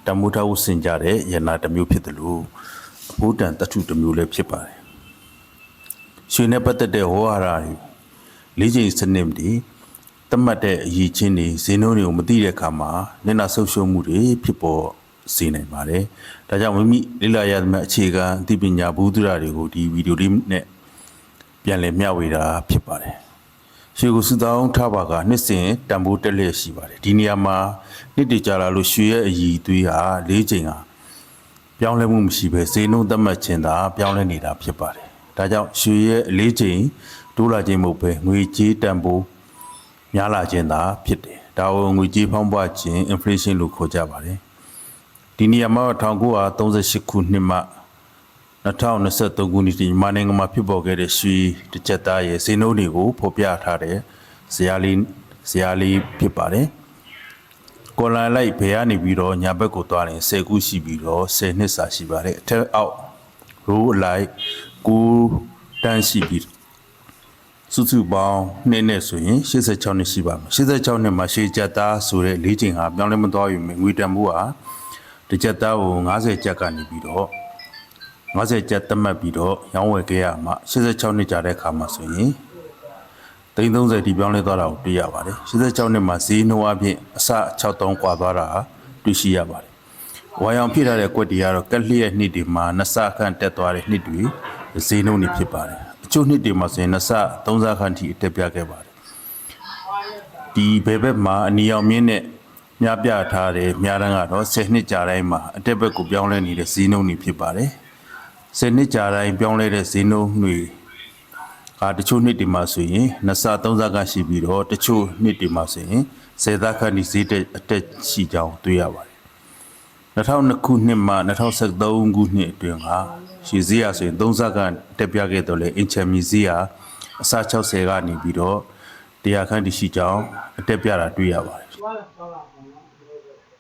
တမိုးထားဦးစင်ကြတဲ့ရနာတစ်မျိုးဖြစ်တယ်လို့အဖို့တန်တထုတစ်မျိုးလည်းဖြစ်ပါတယ်ရွှေနဲ့ပတ်သက်တဲ့ဟောဟာရတွေလေးချိန်စနစ်တွေတတ်မှတ်တဲ့အရေးချင်းတွေဈေးနှုန်းတွေကိုမသိတဲ့အခါမှာမျက်နှာဆုပ်ရှုံးမှုတွေဖြစ်ပေါ်စေနိုင်ပါတယ်ဒါကြောင့်မိမိလေ့လာရမယ့်အခြေခံအသိပညာဘူးသူရတွေကိုဒီဗီဒီယိုလေးနဲ့ပြန်လည်မျှဝေတာဖြစ်ပါတယ်ရွှေကိုစုတောင်းထားပါကနှစ်စဉ်တန်ဖိုးတက်လျက်ရှိပါတယ်ဒီနေရာမှာနှစ်တကြာလာလို့ရွှေရဲ့အည်သွေးဟာ၄ချိန်ဟာပြောင်းလဲမှုမရှိဘဲဈေးနှုန်းသတ်မှတ်ခြင်းသာပြောင်းလဲနေတာဖြစ်ပါတယ်ဒါကြောင့်ရွှေရဲ့၄ချိန်တိုးလာခြင်းမဟုတ်ပဲငွေကြေးတန်ဖိုးများလာခြင်းသာဖြစ်တယ်ဒါကိုငွေကြေးဖောင်းပွားခြင်း inflation လို့ခေါ်ကြပါတယ်ဒီနေရာမှာ1938ခုနှစ်မှ2023ခုနှစ်ဒီမြန်မာနိုင်ငံမှာဖြစ်ပေါ်ခဲ့တဲ့ရွှေတစ်ချက်သားရဲ့ဈေးနှုန်းတွေကိုဖော်ပြထားတဲ့ဇာတ်လေးဖြစ်ပါတယ်။ကော်လာလိုက်ဘယ်ကနေပြီးတော့ညာဘက်ကိုသွားရင်10ခုရှိပြီးတော့10နှစ်စာရှိပါတယ်။အထက်အောက်ရိုးအလိုက်9တန်းရှိပြီးစုစုပေါင်းနှစ်နဲ့ဆိုရင်86နှစ်ရှိပါမယ်။86နှစ်မှာရွှေချက်သားဆိုတဲ့၄ချိန်ဟာပြောင်းလဲမသွားယူမယ်ငွေတန်ဖိုးဟာတစ်ချက်သားကို90ကျပ်ကနေပြီးတော့50ကျပ်သတ်မှတ်ပြီးတော့ရောင်းဝယ်ခဲ့ရမှာ86နှစ်ကြာတဲ့အခါမှာဆိုရင်330ဒီပြောင်းလဲသွားတာကိုတွေ့ရပါတယ်86နှစ်မှာဈေးနှုန်းအပြင်အစ6000กว่าသွားတာတွေ့ရှိရပါတယ်ဝါရောင်ဖြစ်ထားတဲ့ကွက်တီကတော့ကက်လျက်နှစ်တွေမှာ2ဆခန့်တက်သွားတဲ့နှစ်တွေဈေးနှုန်းတွေဖြစ်ပါတယ်အချို့နှစ်တွေမှာဆိုရင်2ဆ3ဆခန့်ထိအတက်ပြခဲ့ပါတယ်ဒီဘယ်ဘက်မှာအနီရောင်မြင့်နဲ့မြပြထားတဲ့မြားတန်းကတော့10နှစ်ကြာတိုင်းမှာအတက်ဘက်ကိုပြောင်းလဲနေတဲ့ဈေးနှုန်းတွေဖြစ်ပါတယ်10နှစ်ကြာတိုင်းပြောင်းလဲတဲ့ဈေးနှုန်းတွေတချို့နှစ်တွေမှာဆိုရင်2ဆ3ဆခန့်ရှိပြီးတော့တချို့နှစ်တွေမှာဆိုရင်10ဆခန့်ဒီဈေးအတက်ရှိကြောင်းတွေ့ရပါတယ်2002ခုနှစ်မှ2013ခုနှစ်အတွင်းကရွှေဈေးရဆိုရင်3ဆခန့်တက်ပြခဲ့တော့လေအင်ချမ်မီဈေးဟာအစ60ကနေပြီးတော့100ခန့်ထိရှိကြောင်းအတက်ပြတာတွေ့ရပါတယ်